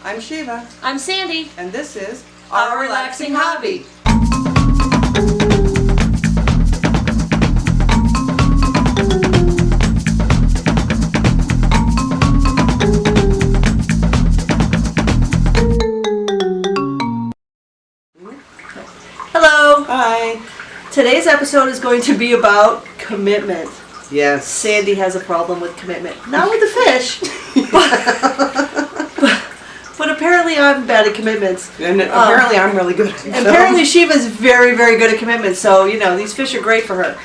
I'm Shiva. I'm Sandy. And this is Our Relaxing Hobby. Hello. Hi. Today's episode is going to be about commitment. Yes. Sandy has a problem with commitment. Not with the fish, but apparently I'm bad at commitments. And apparently I'm really good at it. And apparently Shiva's very, very good at commitment, so, you know, these fish are great for her.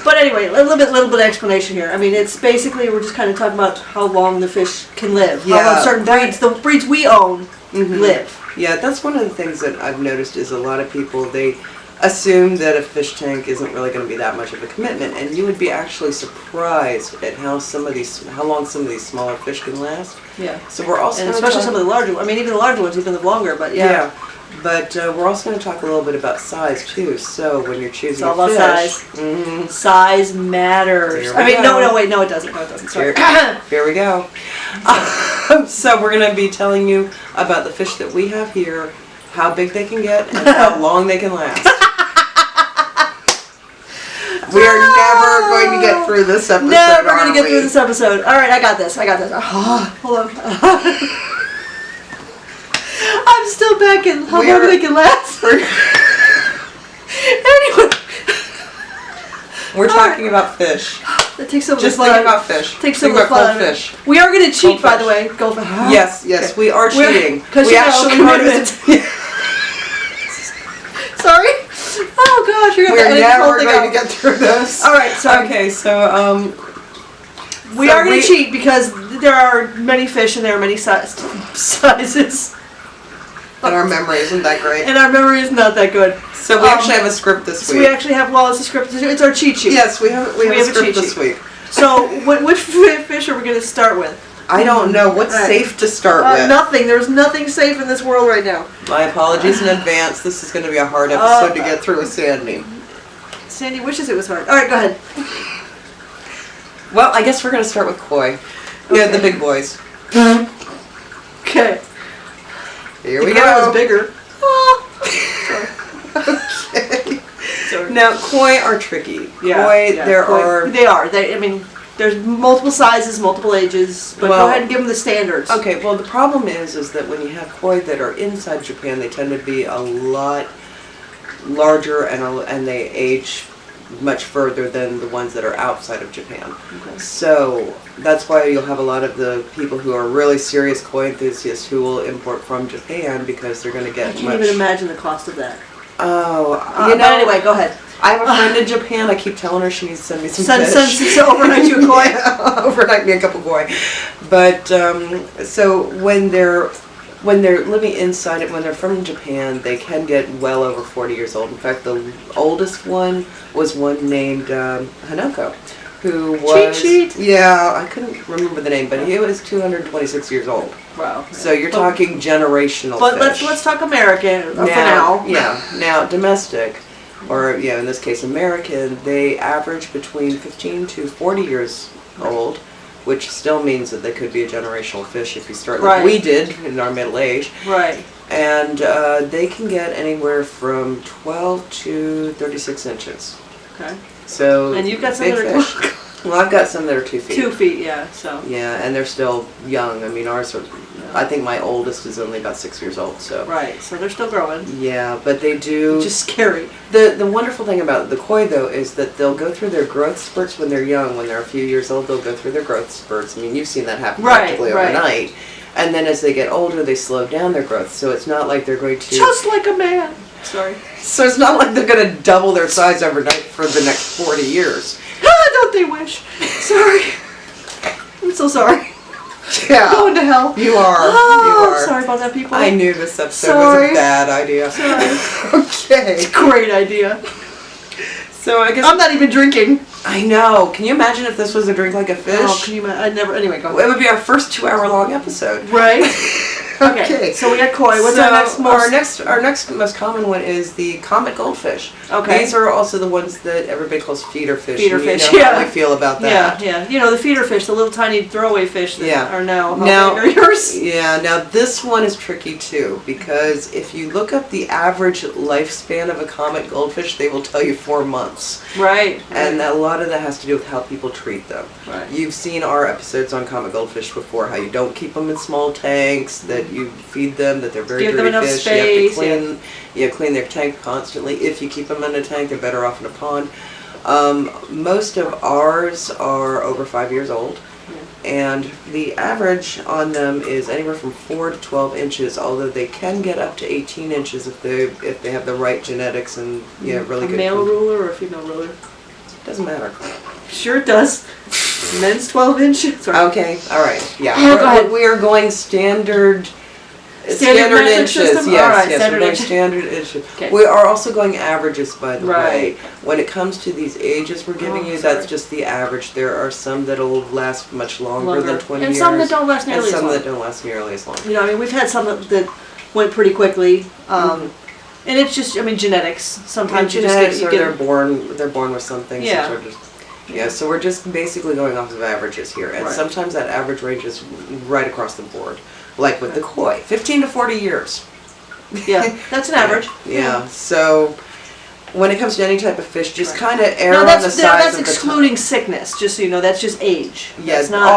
But anyway, a little bit of explanation here. I mean, it's basically, we're just kind of talking about how long the fish can live. How long certain breeds, the breeds we own, live. Yeah, that's one of the things that I've noticed is a lot of people, they assume that a fish tank isn't really going to be that much of a commitment, and you would be actually surprised at how long some of these smaller fish can last. Yeah. So we're also, and especially some of the larger ones. I mean, even the larger ones even live longer, but yeah. But we're also going to talk a little bit about size too. So when you're choosing it's all about fish, size. Size matters. No, it doesn't. No, it doesn't. Sorry. Here we go. So we're going to be telling you about the fish that we have here, how big they can get, and how long they can last. We are never going to get through this episode. Never going to get through this episode. All right, I got this. Oh, hold on. I'm still back in how long they can last. Anyway. We're talking about fish. That takes over Just the fun. thinking about fish. Takes Think over the about fun. goldfish. We are going to cheat, Goldfish. by the way. Goldfish. Yes, okay. We are cheating. Because we actually commitment. Sorry. Oh gosh, you're going to edit the whole thing out. We're never going to get through this. All right, sorry. Okay, so we are going to cheat because there are many fish and there are many sizes. And our memory isn't that great. And our memory is not that good. So we actually have a script this week. So we actually have, it's a script. It's our cheat sheet. Yes, we have a script this week. So which fish are we going to start with? I don't know. What's safe to start with? Nothing. There's nothing safe in this world right now. My apologies in advance. This is going to be a hard episode to get through with Sandy. Sandy wishes it was hard. All right, go ahead. Well, I guess we're going to start with koi. Yeah, the big boys. Okay. Here we go. go. Is bigger. Okay. Sorry. Now, koi are tricky. Yeah, koi, They are. I mean, there's multiple sizes, multiple ages, but go ahead and give them the standards. Okay, well, the problem is that when you have koi that are inside Japan, they tend to be a lot larger and they age much further than the ones that are outside of Japan. Okay. So that's why you'll have a lot of the people who are really serious koi enthusiasts who will import from Japan because they're going to get I can't even imagine the cost of that. Oh, but anyway, go ahead. I have a friend in Japan. I keep telling her she needs to send me some fish. Send overnight you a koi. Yeah, overnight me a couple koi. But so when they're living inside it, when they're from Japan, they can get well over 40 years old. In fact, the oldest one was one named Hanoko, who was I couldn't remember the name, but he was 226 years old. Wow. So you're talking generational. But fish. let's talk American for now. Yeah. Now domestic, or in this case American, they average between 15 to 40 years old, which still means that they could be a generational fish if you start like we did in our middle age. Right. And they can get anywhere from 12 to 36 inches. Okay. So and you've got some that are fish. Well, I've got some that are 2 feet. 2 feet, yeah. So. Yeah, and they're still young. I mean, ours are. I think my oldest is only about 6 years old. So. Right. So they're still growing. Yeah, but they do. Which is scary. The wonderful thing about the koi though is that they'll go through their growth spurts when they're young. When they're a few years old, they'll go through their growth spurts. I mean, you've seen that happen practically overnight. And then as they get older, they slow down their growth. So it's not like they're going to. Just like a man. Sorry. So it's not like they're going to double their size overnight for the next 40 years. Don't they wish? Sorry. I'm so sorry. Yeah. I'm going to hell. You are. Oh, sorry about that, people. I knew this episode was a bad idea. Sorry. Okay. It's a great idea. So I guess I'm not even drinking. I know. Can you imagine if this was a drink like a fish? Oh, can you imagine? I'd never. Anyway, go ahead. It would be our first 2-hour long episode. Right. Okay, so we got koi. What's our next most? Our next most common one is the Comet Goldfish. Okay. These are also the ones that everybody calls feeder fish. Feeder and fish, you know yeah. how we feel about that. Yeah, yeah. You know, the feeder fish, the little tiny throwaway fish that are now Now, big are yours. Yeah, now this one is tricky too, because if you look up the average lifespan of a Comet Goldfish, they will tell you 4 months. Right. And a lot of that has to do with how people treat them. Right. You've seen our episodes on Comet Goldfish before, how you don't keep them in small tanks, that you feed them, that they're very Give them dirty enough fish. space, you have to clean their tank constantly. If you keep them in a tank, they're better off in a pond. Most of ours are over 5 years old. And the average on them is anywhere from 4 to 12 inches, although they can get up to 18 inches if they have the right genetics and really good. A male ruler or a female ruler? Doesn't matter. Sure it does. Men's 12 inches. Sorry. Okay, all right. Yeah, go ahead. we are going standard Standard metric inches. system? Yes, All right, yes, standard we're going inches. standard inches. Okay. We are also going averages, by the way. Right. When it comes to these ages we're giving you, sorry. that's just the average. There are some that'll last much longer than 20 and years. some that don't last nearly and as some long. that don't last nearly as long. You know, I mean, we've had some that went pretty quickly. And it's just, I mean, genetics. Sometimes you genetics, just or get they're born with something. Yeah. So we're just basically going off of averages here, and Right. sometimes that average range is right across the board. Like with the koi, 15 to 40 years. Yeah, that's an average. Yeah. So when it comes to any type of fish, just Right. kind of err No, on that's the size that's of the excluding sickness. Just so you know, that's just age. Yes, That's not,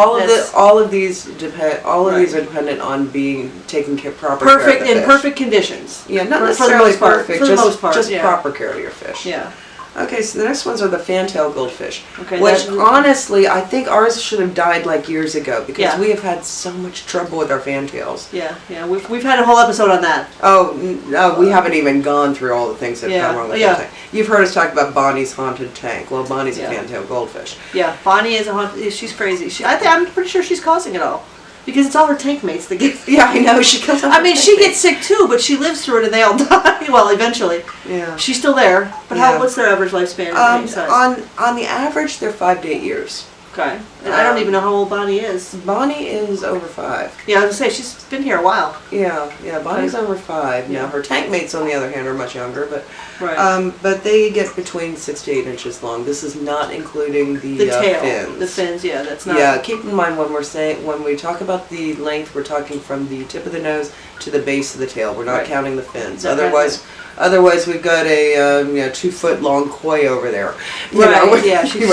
all of these depend. All of Right. these are dependent on being taken proper care perfect of the in fish. perfect conditions. Yeah, not for the necessarily most part. perfect. For the most part, just yeah. proper care of your fish. Yeah. Okay, so the next ones are the Fantail Goldfish. Okay. Which honestly, I think ours should have died like years ago because Yeah. we have had so much trouble with our fantails. Yeah, yeah. We've had a whole episode on that. Oh, no, we haven't even gone through all the things that have gone wrong with yeah. that tank. You've heard us talk about Bonnie's haunted tank. Well, Bonnie's Yeah. a Fantail Goldfish. Yeah, Bonnie is she's crazy. I'm pretty sure she's causing it all. Because it's all her tank mates that get. Yeah, I know. She kills off I her mean, tank she mates. gets sick too, but she lives through it and they all die. Well, eventually. Yeah. She's still there. But Yeah. what's their average lifespan? On the average, they're 5 to 8 years. Okay. And I don't even know how old Bonnie is. Bonnie is over 5. Yeah, I was gonna say she's been here a while. Yeah, Bonnie's Okay. over 5. Yeah. Now her tank mates, on the other hand, are much younger, but Right. but they get between 6 to 8 inches long. This is not including the tail, fins. the fins. Yeah, that's not. Yeah, keep in mind when we talk about the length, we're talking from the tip of the nose to the base of the tail. We're not Right. counting the fins. Okay. Otherwise, we've got a 2-foot long koi over there. You Right. know, Yeah, she's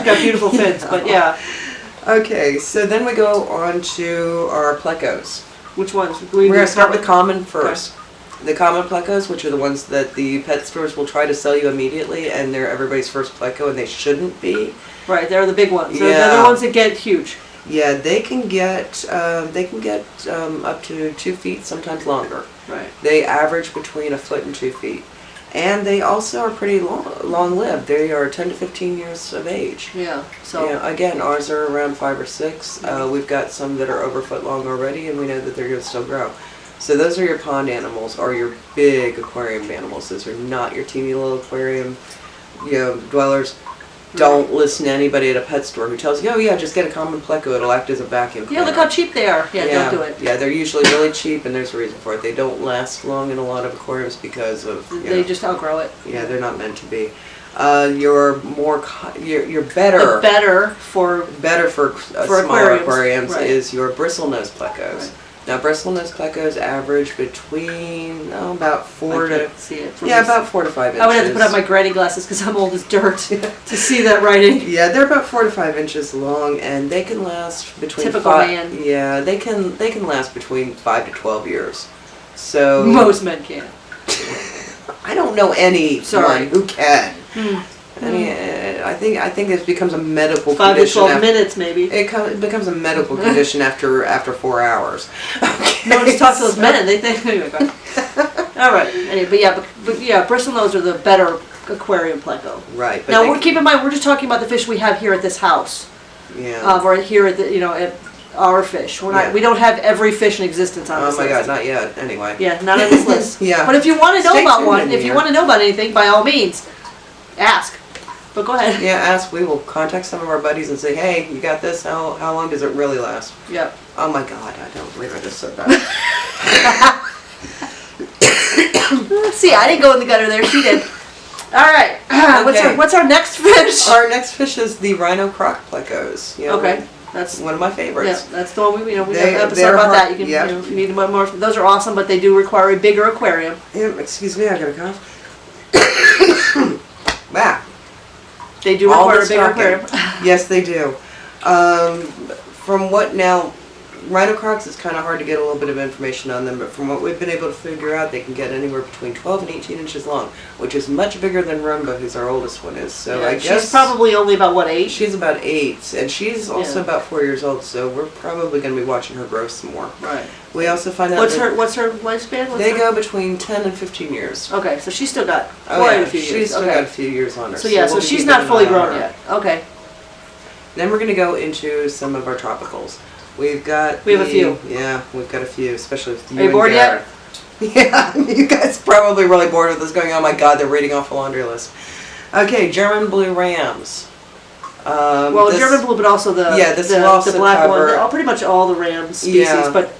got beautiful fins. But yeah. Okay, so then we go on to our Plecos. Which ones? We're going to start with common first. The common Plecos, which are the ones that the pet stores will try to sell you immediately, and they're everybody's first Pleco, and they shouldn't be. Right, they're the big ones. Yeah. They're the ones that get huge. Yeah, they can get up to 2 feet, sometimes longer. Right. They average between 1 foot and 2 feet. And they also are pretty long-lived. They are 10 to 15 years of age. Yeah. So. Yeah, again, ours are around 5 or 6. We've got some that are over a foot long already, and we know that they're going to still grow. So those are your pond animals, or your big aquarium animals. Those are not your teeny little aquarium, dwellers. Don't listen to anybody at a pet store who tells you, oh yeah, just get a common Pleco, it'll act as a vacuum cleaner. Yeah, look how cheap they are. Yeah, don't do it. Yeah, they're usually really cheap, and there's a reason for it. They don't last long in a lot of aquariums because of They just outgrow it. Yeah, they're not meant to be. You're better. Better for smaller aquariums right. is your bristlenose Plecos. Right. Now, bristlenose Plecos average between about 4 to see it about 4 to 5 inches. I would have to put on my granny glasses because I'm old as dirt to see that writing. Yeah, they're about 4 to 5 inches long, and they can last between Typical man. Yeah, they can last between 5 to 12 years. So Most men can. I don't know anyone who can. I mean, I think it becomes a medical 5 to condition. 12 minutes maybe. It becomes a medical condition after 4 hours. Okay. No one just talks to those men. They think. Anyway, go ahead. All right. Anyway, but bristlenose are the better aquarium Pleco. Right. But Now keep in mind we're just talking about the fish we have here at this house. Yeah. Or here at at our fish. We don't have every fish in existence on this Oh my list. God, not yet. Anyway. Yeah, not on this list. Yeah. But if you want to know Stay about tuned one, in if you here. want to know about anything, by all means, ask. But go ahead. Yeah, we will contact some of our buddies and say, hey, you got this? How long does it really last? Yep. Oh my God, I don't believe I just said that. See, I didn't go in the gutter there. She did. All right. Okay. What's our next fish? Our next fish is the Rhino Croc Plecos. You know, Okay. That's one of my favorites. Yeah, that's the one we have an They- episode they're about hard- that. You can, yeah. if you need more. Those are awesome, but they do require a bigger aquarium. Excuse me, I got a cough. Wow. They do All require a this bigger talking. aquarium. Yes, they do. From what now, Rhino Crocs, it's kind of hard to get a little bit of information on them, but from what we've been able to figure out, they can get anywhere between 12 and 18 inches long, which is much bigger than Rumba, who's our oldest one is. So Yeah, I guess she's probably only about what, 8? she's about 8, and she's also Yeah. about 4 years old. So we're probably going to be watching her grow some more. Right. We also find out What's that her lifespan? What's they her- go between 10 and 15 years. Okay, so she's still got Oh quite yeah, a few years. she's still Okay. got a few years on her. So yeah, so we'll be she's keeping not an fully eye on grown her. yet. Okay. Then we're going to go into some of our tropicals. We've got We have a few. Yeah, we've got a few, especially with you Are you and bored yet? Garrett. Yeah, you guys probably really bored with this going on. Oh my God, they're reading off a laundry list. Okay, German blue rams. Well, this- German blue, but also the this will also the black cover- one. Pretty much all the ram species, Yeah. but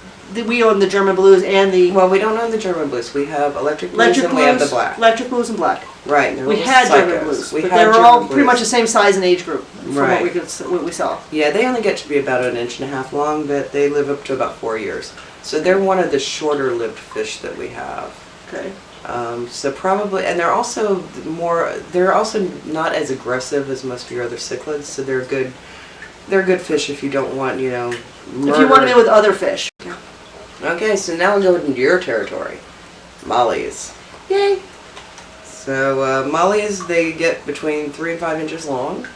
we own the German blues and the Well, we don't own the German blues. We have electric blues electric and blues, we have the black. electric blues and black. Right. they're We little had German psychos. blues, We but had they were German all blues. pretty much the same size and age group from Right. what we saw. Yeah, they only get to be about 1.5 inches long, but they live up to about 4 years. So they're one of the shorter-lived fish that we have. Okay. So probably, and they're also not as aggressive as most of your other cichlids. So they're good fish if you don't want, If you want murder. them in with other fish. Okay, so now we're going into your territory, mollies. Yay. So mollies, they get between 3 and 5 inches long,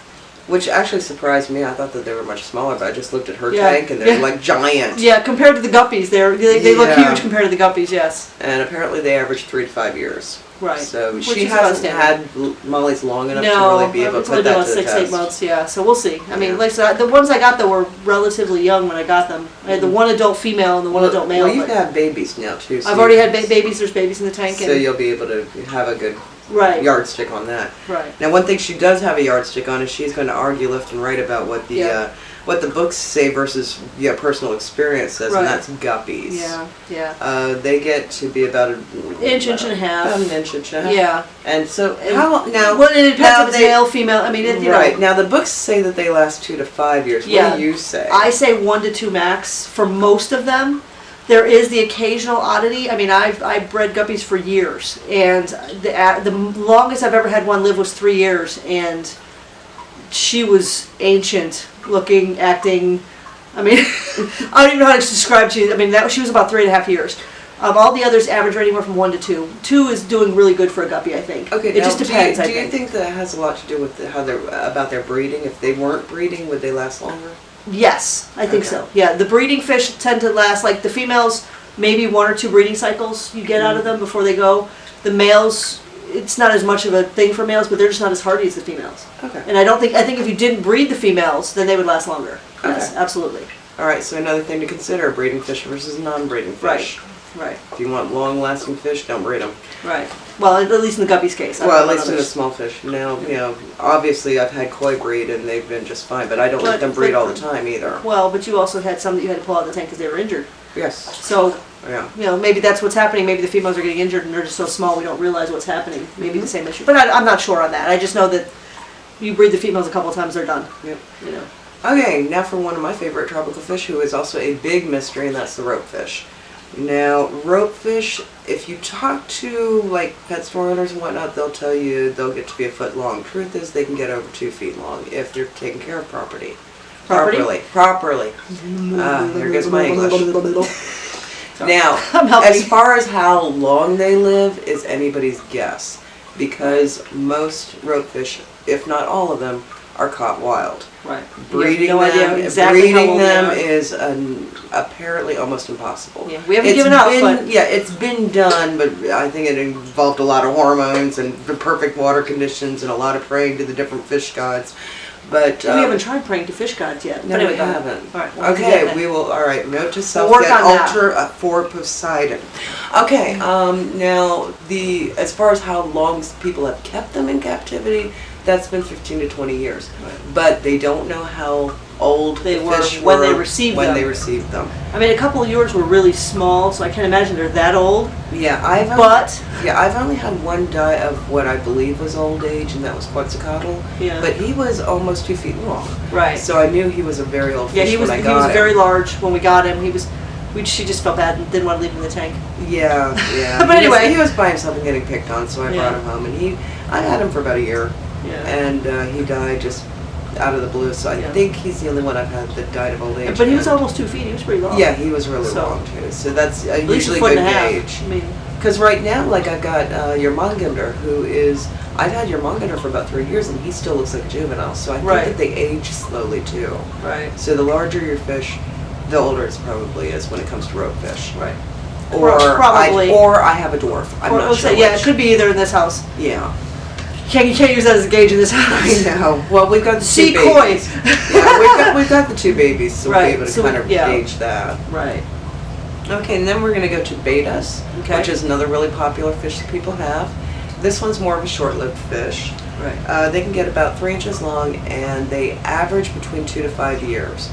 which actually surprised me. I thought that they were much smaller, but I just looked at her Yeah, tank and they're yeah. like giant. Yeah, compared to the guppies, they look Yeah. huge compared to the guppies. Yes. And apparently they average 3 to 5 years. Right. So Which she is hasn't outstanding. had mollies long enough to No, really be able to it's put only been that about to the 6-8 test. months. Yeah, so we'll see. I mean, Yeah. like I said, the ones I got though were relatively young when I got them. I had the one adult female and the one adult male. Well, you but have babies now too. So I've already had babies. There's babies in the tank. So And, you'll be able to have a good right. yardstick on that. Right. Now, one thing she does have a yardstick on is she's going to argue left and right about what the Yeah. what the books say versus personal experience says, Right. and that's guppies. Yeah. Yeah. They get to be about an Inch and a half. About an inch and a half. Yeah. And so And- how now? Well, and it now depends if it's male, female. I mean, right now the books say that they last 2 to 5 years. Yeah. What do you say? I say 1 to 2 max for most of them. There is the occasional oddity. I mean, I've bred guppies for years, and the longest I've ever had one live was 3 years, and she was ancient looking, acting. I mean, I don't even know how to describe to you. I mean, she was about 3.5 years. All the others average anywhere from 1 to 2. 2 is doing really good for a guppy, I think. Okay, it now, just depends. Do you think that has a lot to do with how they're about their breeding? If they weren't breeding, would they last longer? Yes, I think Okay. so. Yeah, the breeding fish tend to last, like the females, maybe 1 or 2 breeding cycles you get out of them before they go. The males, it's not as much of a thing for males, but they're just not as hardy as the females. Okay. And I think if you didn't breed the females, then they would last longer. Yes, Okay. absolutely. All right. So another thing to consider: breeding fish versus non-breeding fish. Right, If you want long-lasting fish, don't breed them. right. Well, at least in the guppy's case. I don't Well, at know least in the others. small fish. Now, obviously I've had koi breed and they've been just fine, but I don't let them breed all the time either. Well, but you also had some that you had to pull out of the tank because they were injured. Yes. So, Yeah. maybe that's what's happening. Maybe the females are getting injured and they're just so small we don't realize what's happening. Maybe the same issue. But I'm not sure on that. I just know that you breed the females a couple of times, they're done. Yep. You know. Okay, now for one of my favorite tropical fish, who is also a big mystery, and that's the ropefish. Now, ropefish, if you talk to like pet store owners and whatnot, they'll tell you they'll get to be a foot long. Truth is, they can get over 2 feet long if they're taken care of properly. Property? Properly. There goes my English. Now, I'm helping. as far as how long they live is anybody's guess, because most ropefish, if not all of them, are caught wild. Right. Breeding no idea them, exactly how old they are. is apparently almost impossible. Yeah, we haven't given up, but yeah, it's been done, but I think it involved a lot of hormones and the perfect water conditions and a lot of praying to the different fish gods. But we haven't tried praying to fish gods yet. no, But anyway, we go ahead. haven't. All right. Well, Okay, yeah, we will. All right, note to self: We'll work get on that. altar for Poseidon. Okay. Now as far as how long people have kept them in captivity, that's been 15 to 20 years. Right. But they don't know how old they were fish when were they received when them. they received them. I mean, a couple of yours were really small, so I can't imagine they're that old. Yeah, I've only had one die of what I believe was old age, and that was Quetzalcoatl. Yeah. But he was almost 2 feet long. Right. So I knew he was a very old fish Yeah, he was. when I He got was him. very large when we got him. She just felt bad and didn't want to leave him in the tank. Yeah, yeah. But anyway, he was by himself and getting picked on, so I brought him home, and I had him for about a year, and he died just out of the blue. So I think he's the only one I've had that died of old age. But he was almost 2 feet. He was pretty long. Yeah, he was really long too. So that's usually a foot good and a half. gauge. I mean, because right now, like I've got your Mongender, who is I've had your Mongender for about 3 years, and he still looks like a juvenile. So I think that they age slowly too. Right. So the larger your fish, the older it probably is when it comes to ropefish. Right. Or probably. I have a dwarf. I'm not sure. Yeah, it could be either in this house. Yeah. You can't use that as a gauge in this house. I know. Well, we've got the two Koi. babies. Yeah, we've got the two babies, so we'll be able to kind of gauge that. Right. Okay, and then we're going to go to betas, which is another really popular fish that people have. This one's more of a short-lived fish. Right. They can get about 3 inches long, and they average between 2 to 5 years.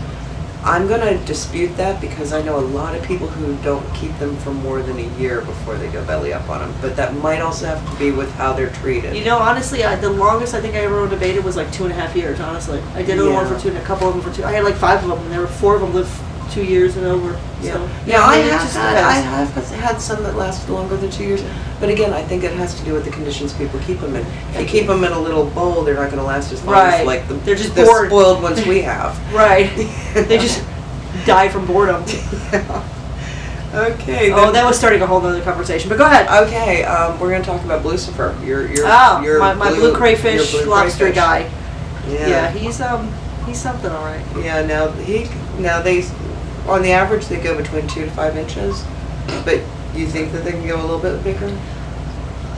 I'm going to dispute that because I know a lot of people who don't keep them for more than a year before they go belly up on them. But that might also have to be with how they're treated. You know, honestly, the longest I think I ever owned a beta was like 2.5 years, honestly. I did own one for 2 and a couple of them for 2. I had like 5 of them, and there were 4 of them lived 2 years and over. Yeah, So, I have had some that lasted longer than 2 years. But again, I think it has to do with the conditions people keep them in. If you keep them in a little bowl, they're not going to last as long as like they're just the bored. spoiled ones we have. Right. They just die from boredom. Yeah. Okay. Oh, that was starting a whole other conversation. But go ahead. Okay, we're going to talk about Lucifer. Your my blue crayfish your blue lobster crayfish. guy. Yeah. He's something, all right. Yeah. Now they on the average they go between 2 to 5 inches, but you think that they can go a little bit bigger?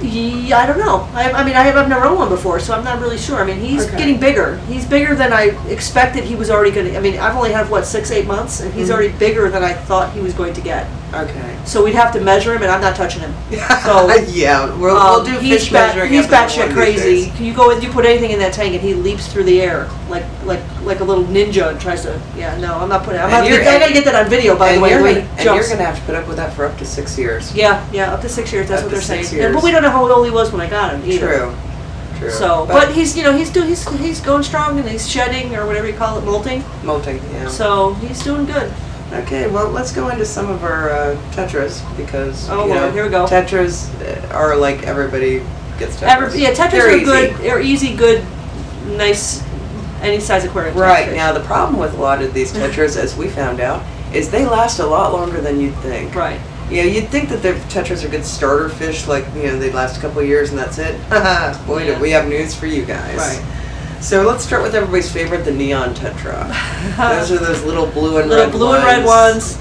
Yeah, I don't know. I mean, I've never owned one before, so I'm not really sure. I mean, he's getting bigger. He's bigger than I expected he was already going to. I mean, I've only had, 6-8 months, and he's already bigger than I thought he was going to get. Okay. So we'd have to measure him, and I'm not touching him. So yeah, we'll do fish measuring. He's batshit crazy. You go and you put anything in that tank, and he leaps through the air like a little ninja and tries to. Yeah, no, I'm not putting. I gotta get that on video, by the way. And you're gonna have to put up with that for up to 6 years. Yeah, up to 6 years. That's what they're saying. Years. But we don't know how old he was when I got him either. True. So, but he's he's going strong, and he's shedding or whatever you call it, molting. Molting, yeah. So he's doing good. Okay, well, let's go into some of our Tetras because here we go. Tetras are like everybody gets Tetras. Tetras are good. They're easy, good, nice, any size aquarium. Right now, the problem with a lot of these Tetras, as we found out, is they last a lot longer than you'd think. Right. Yeah, you'd think that the Tetras are good starter fish, like they'd last a couple of years and that's it. Boy, do we have news for you guys. Right. So let's start with everybody's favorite, the neon Tetra. Those are those little blue and red ones.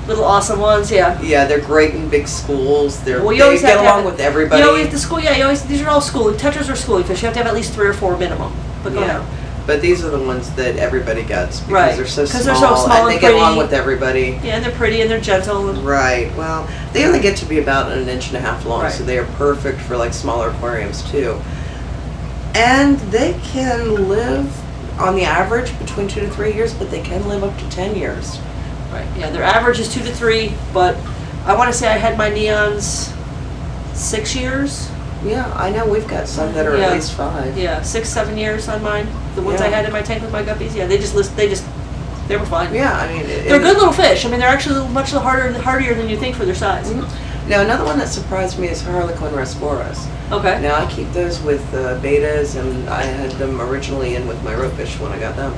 Little awesome ones, yeah. Yeah, they're great in big schools. They always get along with everybody. These are all schooling. Tetras are schooling fish. You have to have at least 3 or 4 minimum. But go ahead. But these are the ones that everybody gets because right. they're so small, they're so small and they get along with everybody. Yeah, and they're pretty and they're gentle. Right. Well, they only get to be about 1.5 inches long, right. So they are perfect for like smaller aquariums too. And they can live on the average between 2 to 3 years, but they can live up to 10 years. Right. Yeah, their average is 2 to 3, but I want to say I had my neons 6 years. Yeah, I know we've got some that are at least 5. Yeah, 6-7 years on mine. The ones I had in my tank with my guppies. Yeah, they were fine. Yeah, I mean they're good little fish. I mean, they're actually much hardier than you think for their size. Mm-hmm. Now another one that surprised me is Harlequin resporas. Okay. Now I keep those with betas, and I had them originally in with my ropefish when I got them.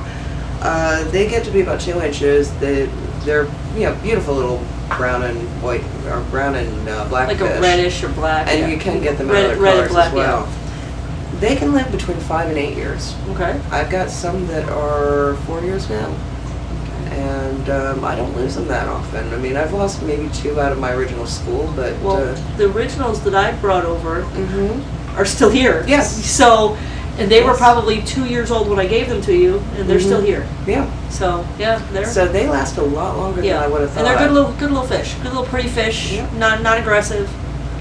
They get to be about 2 inches. They're beautiful little brown and white or brown and black like fish. A reddish or black. And you can get them in other red colors and black, as well. They can live between 5 and 8 years. Okay. I've got some that are 4 years now. And I don't lose them that often. I mean, I've lost maybe 2 out of my original school, but the originals that I brought over are still here. Yes. So, and they were probably 2 years old when I gave them to you, and they're still here. Yeah. So So they last a lot longer than I would have thought. And they're good little fish, good little pretty fish, not aggressive.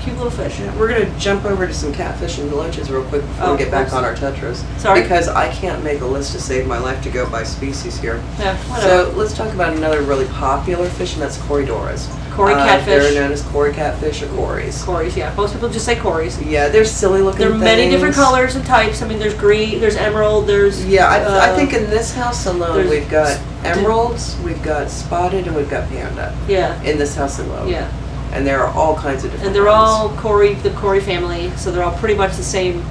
cute little fish. Yeah, we're gonna jump over to some catfish and loaches real quick before we get back on our tetras. Sorry. Because I can't make a list to save my life to go by species here. Yeah, whatever. So let's talk about another really popular fish, and that's corridoras. Cory catfish. They're known as Cory catfish or Corys. Corys, yeah. Most people just say Corys. Yeah, they're silly looking There are things. many different colors and types. I mean, there's green, there's emerald, there's... Yeah, I think in this house alone there's- we've got emeralds, we've got spotted, and we've got panda. Yeah. In this house alone. Yeah. And there are all kinds of different And they're ones. all the Cory family, so they're all pretty much the same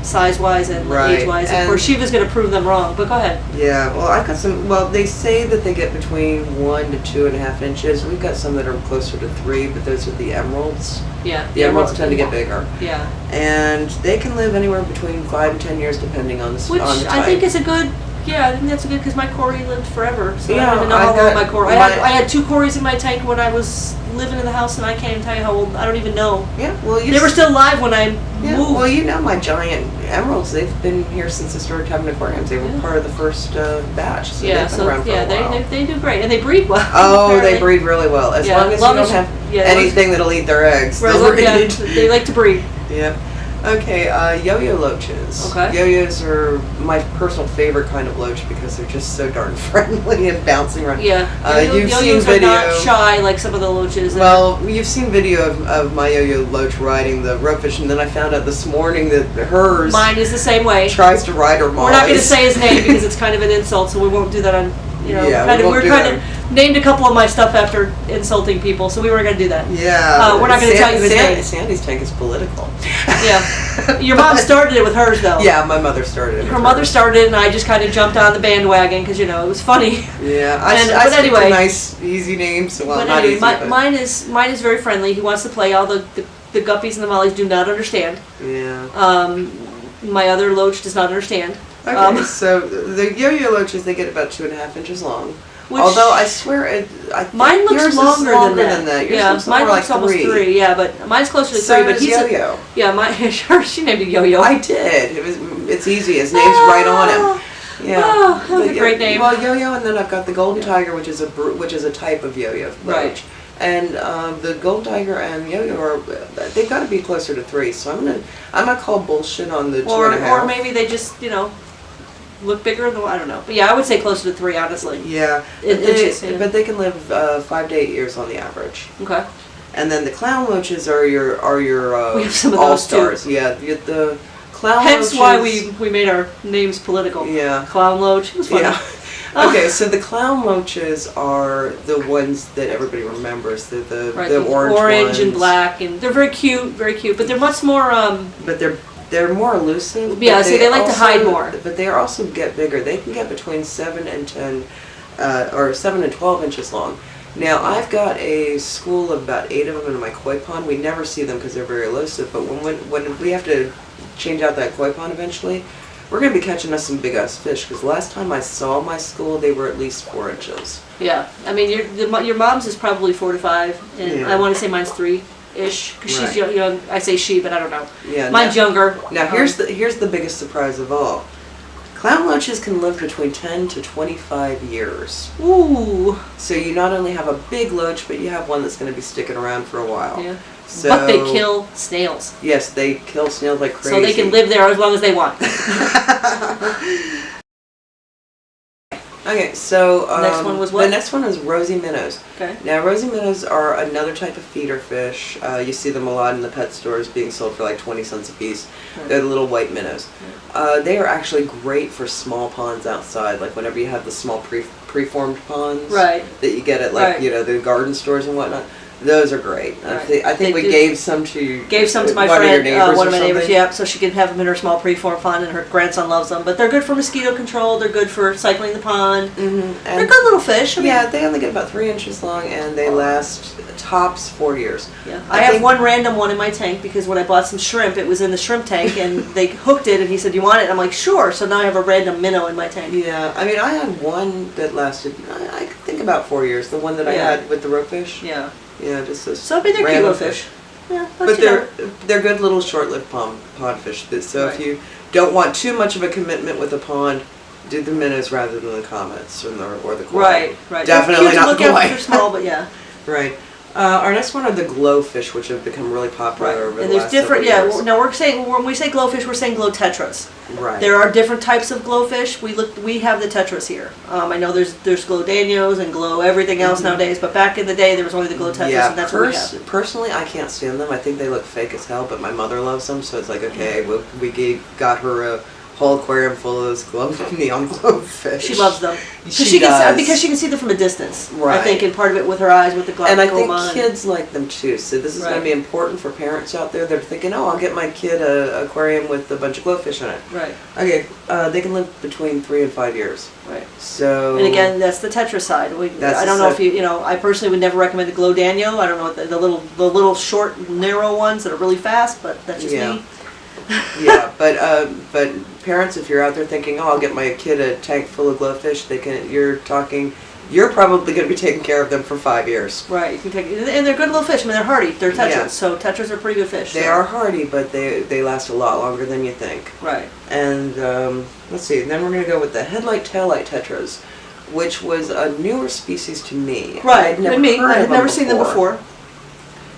size-wise and Right, age-wise. Of and- course, Shiva's going to prove them wrong, but go ahead. Yeah, well, I've got some. Well, they say that they get between 1 to 2.5 inches. We've got some that are closer to 3, but those are the emeralds. Yeah. The emeralds tend to get bigger, Yeah. and they can live anywhere between 5 and 10 years, depending on the Which on the type. I think is a good... Yeah, I think that's a good because my Cory lived forever. So I Yeah, don't even know I've how old got my Cory. my- I had 2 Corys in my tank when I was living in the house, and I can't even tell you how old. I don't even know. Yeah, well, you They were still alive when I Yeah, moved. well, you know my giant emeralds. They've been here since I started having aquariums. They were Yeah. part of the first batch, so yeah, they've been so around for a while. they do great, and they breed well. Oh, they apparently. breed really well. As Yeah, long as you don't have yeah, anything that'll eat their eggs, Right, they'll yeah, breed. they like to breed. Yep. Okay, yo-yo loaches. Okay. Yo-yos are my personal favorite kind of loach because they're just so darn friendly and bouncing around. Yeah, You've seen yo-yos are video. not shy like some of the loaches. Well, you've seen video of my yo-yo loach riding the ropefish, and then I found out this morning that hers Mine is the same way. tries to ride her We're not going to mollies. say his name because it's kind of an insult, so we won't do that on. Yeah, kind we of, won't do kind that. of named a couple of my stuff after insulting people, so we weren't going to do that. Yeah. We're not gonna tell you his name. Sandy's tank is political. Yeah, your mom started it with hers though. Yeah, my mother started it. Her with mother hers. started it, and I just kind of jumped on the bandwagon because it was funny. Yeah, But I stick anyway- to nice, easy names. Well, But not anyway, easy, but mine is very friendly. He wants to play. All the guppies and the mollies do not understand. yeah. My other loach does not understand. Okay, so the yo-yo loaches, they get about 2.5 inches long. Which- Although I swear, I think Mine looks yours longer, is longer than that. Yours Yeah, looks mine more looks like almost 3. Yeah, but mine's closer to So 3. But does he's yo-yo. Yeah, she named it Yo-Yo. I did. It's easy. His name's right on him. Yeah. Oh, that was But a great name. Well, yo-yo, and then I've got the golden tiger, which is a type of yo-yo loach. Right. And the gold tiger and yo-yo are they've got to be closer to 3. So I'm gonna call bullshit on the 2.5. Or maybe they just look bigger than I don't know. But yeah, I would say closer to 3, honestly. Yeah, Inches, yeah. but they can live 5 to 8 years on the average. Okay. And then the clown loaches are your We have some of all those, too. stars. Yeah, the clown Hence loaches. why we made our names political. Yeah. Clown loach. It was funny. Yeah. Okay, so the clown loaches are the ones that everybody remembers. They're Right, the orange and ones. black, and they're very cute, but they're much more. But they're more elusive. Yeah, but see, they like to also- hide more. But they also get bigger. They can get between 7 and 10, or 7 and 12 inches long. Now, I've got a school of about 8 of them in my koi pond. We never see them because they're very elusive, but when we have to change out that koi pond eventually, we're going to be catching us some big-ass fish, because last time I saw my school, they were at least 4 inches. Yeah, I mean your mom's is probably 4 to 5, and Yeah. I want to say mine's 3-ish because she's Right. young. I say she, but I don't know. Yeah, Mine's younger. Now, here's the biggest surprise of all. Clown loaches can live between 10 to 25 years. Ooh. So you not only have a big loach, but you have one that's going to be sticking around for a while. Yeah. So, But they kill snails, Yes, they kill snails like crazy. so they can live there as long as they want. Okay, so Next one was what? The next one is Rosie Minnows. Okay. Now, Rosie Minnows are another type of feeder fish. You see them a lot in the pet stores being sold for like 20 cents a piece. They're the little white minnows. They are actually great for small ponds outside, like whenever you have the small preformed ponds Right. that you get at like Right. the garden stores and whatnot. Those are great. Right. I think They we do- gave some to Gave some to my one friend, of your neighbors one or of my neighbors, something. yeah, so she can have them in her small preform pond, and her grandson loves them. But they're good for mosquito control. They're good for cycling the pond. Mm-hmm. They're good little fish. I mean, Yeah, they only get about 3 inches long, and they last tops 4 years. Yeah. I I have think- one random one in my tank because when I bought some shrimp, it was in the shrimp tank, and they hooked it, and he said, "Do you want it?" And I'm like, "Sure." So now I have a random minnow in my tank. Yeah, I mean, I had one that lasted, I think about 4 years. The one that I Yeah. had with the ropefish. Yeah. Yeah, just those. So I mean, they're cute random little fish. Yeah, But you know. they're good little short-lived pond fish. So Right. if you don't want too much of a commitment with a pond, do the minnows rather than the comets or the koi. Right, right. Definitely They're cute not to the look at. koi. They're small, but yeah. Right. Our next one are the glowfish, which have become really popular over And the there's last different, several years. no, we're saying, when we say glowfish, we're saying glow tetras. Right. There are different types of glowfish. We have the tetras here. I know there's glow danios and glow everything else nowadays, but back in the day there was only the glow tetras, Yeah, and that's what we have. personally, I can't stand them. I think they look fake as hell, but my mother loves them, so it's like, okay, got her a whole aquarium full of those neon glowfish. She loves them. She does. Because she can see them from a distance. Right. I think, and part of it with her eyes, with the glaucoma. And I think kids like them too, so this is going to Right. be important for parents out there. They're thinking, oh, I'll get my kid an aquarium with a bunch of glowfish in it. Right. Okay, they can live between 3 and 5 years. Right. So. And again, that's the Tetra side. I don't know if I personally would never recommend the glow danio. I don't know what the little short, narrow ones that are really fast, but that's just me. Yeah, but parents, if you're out there thinking, oh, I'll get my kid a tank full of glowfish, you're probably going to be taking care of them for 5 years. Right, you can take, and they're good little fish. I mean, they're hardy. They're tetras, Yeah. so tetras are pretty good fish. They are hardy, but they last a lot longer than you think. Right. And let's see, and then we're going to go with the Headlight, Taillight Tetras, which was a newer species to me. Right, I'd never and me. heard I of had never seen them before.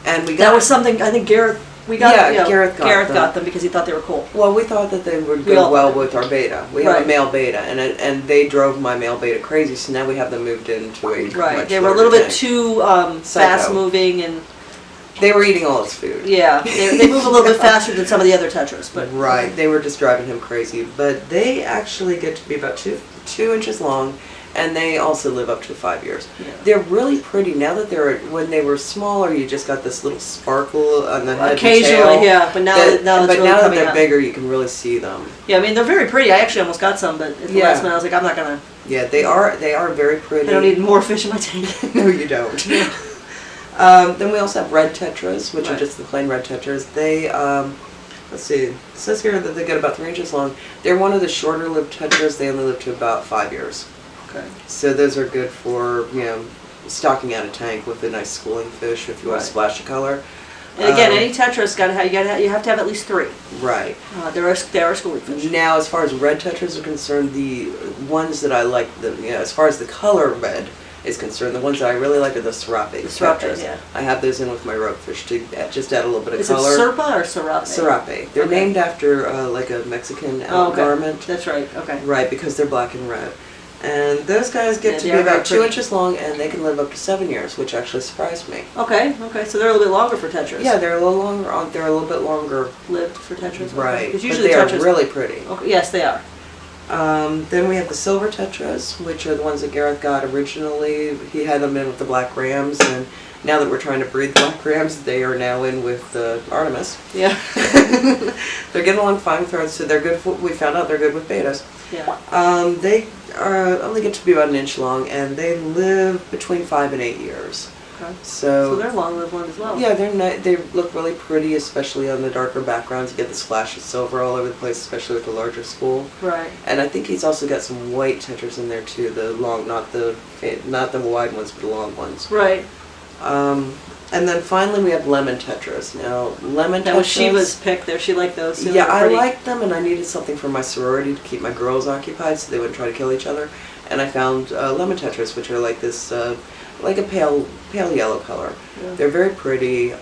And we got That was something I think Gareth. Gareth got them because he thought they were cool. Well, we thought that they would We go all well did. with our beta. We have Right. a male beta, and they drove my male beta crazy. So now we have them moved into a Right, much they were a larger little bit tank. too Psycho. fast moving, and They were eating all his food. yeah, they move a little bit faster than some of the other tetras. But Right, they were just driving him crazy. But they actually get to be about two inches long, and they also live up to 5 years. Yeah. They're really pretty. Now that when they were smaller, you just got this little sparkle on the head occasionally, and tail. yeah. But now Now it's really that coming they're out. bigger, you can really see them. Yeah, I mean they're very pretty. I actually almost got some, but at the Yeah. last minute I was like, I'm not gonna. Yeah, they are very pretty. I don't need more fish in my tank. No, you don't. Then we also have red tetras, which are Right. just the plain red tetras. They, let's see, it says here that they get about 3 inches long. They're one of the shorter lived tetras. They only live to about 5 years. Okay. So those are good for, stocking out a tank with a nice schooling fish if you want Right. to splash a color. And again, any tetra's you have to have at least 3. Right. There are schooling fish. Now, as far as red tetras are concerned, the ones that I like, as far as the color red is concerned, the ones that I really like are the serape. The serape, tetras. yeah. I have those in with my ropefish to just add a little bit of Is color. it serpa or serape? Serape. They're Okay. named after like a Mexican garment. That's right. Okay. Right, because they're black and red. And those guys get Yeah, to they be are about very 2 pretty. inches long, and they can live up to 7 years, which actually surprised me. Okay. So they're a little bit longer for tetras. Yeah, they're a little longer. They're a little bit longer. Lived for tetras. Right, Because but usually they are tetras. really pretty. Okay. Yes, they are. Then we have the silver tetras, which are the ones that Gareth got originally. He had them in with the black rams, and now that we're trying to breed black rams, they are now in with the Artemis. Yeah. They're getting along fine with threads, so they're good. We found out they're good with betas. Yeah. They only get to be about an inch long, and they live between 5 and 8 years. Okay. So So they're long-lived ones as well. yeah, they look really pretty, especially on the darker backgrounds. You get the splash of silver all over the place, especially with the larger school. Right. And I think he's also got some white tetras in there too. The long, not the wide ones, but the long ones. Right. And then finally we have lemon tetras. Now lemon tetras. That was Shiva's pick there. She liked those. Too. Yeah, They're I pretty. liked them, and I needed something for my sorority to keep my girls occupied, so they wouldn't try to kill each other. And I found lemon tetras, which are like this, like a pale yellow color. Yeah. They're very pretty.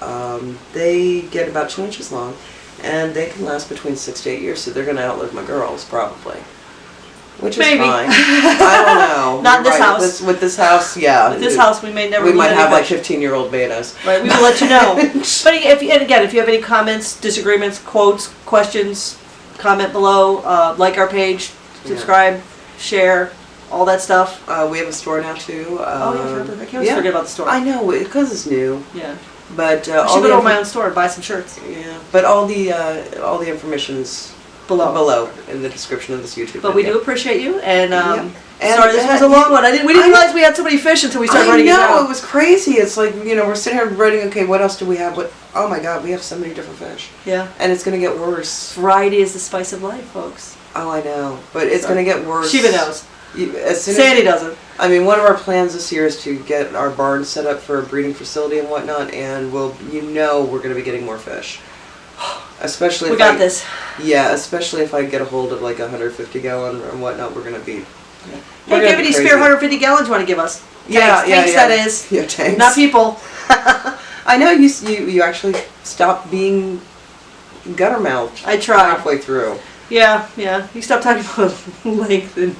They get about 2 inches long, and they can last between 6 to 8 years. So they're going to outlive my girls probably, which is Maybe. fine. I don't know. Not in You're this right, house. With this house, yeah. With this house, we may never. We might lose have any like fish. 15-year-old betas. Right, we will let you know. But if you have any comments, disagreements, quotes, questions, comment below. Like our page, subscribe, share, all that stuff. We have a store now too. Oh yeah, I can't always forget about the store. I know, because it's new. Yeah, But I should go to my own store and buy some shirts. Yeah, but all the information's below in the description of this YouTube. But we do appreciate you, and And sorry this was a long one. We didn't realize we had so many fish until we started writing it I know, down. it was crazy. It's like, we're sitting here writing, okay, what else do we have? Oh my God, we have so many different fish. Yeah. And it's going to get worse. Variety is the spice of life, folks. Oh, I know. But it's going to get worse. Shiva knows. Sandy doesn't. I mean, one of our plans this year is to get our barn set up for a breeding facility and whatnot, and we're going to be getting more fish. Especially We got this. Yeah, especially if I get a hold of like 150 gallon and whatnot, we're going to be Hey, give any spare 150 gallons you want to give us? Yeah, tanks, that is. Yeah, tanks. Not people. I know you actually stopped being gutter mouthed. I tried. Halfway through. Yeah. You stopped talking about length and...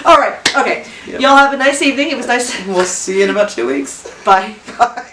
All right. Okay. Yep. Y'all have a nice evening. It was nice. We'll see you in about 2 weeks. Bye. Bye.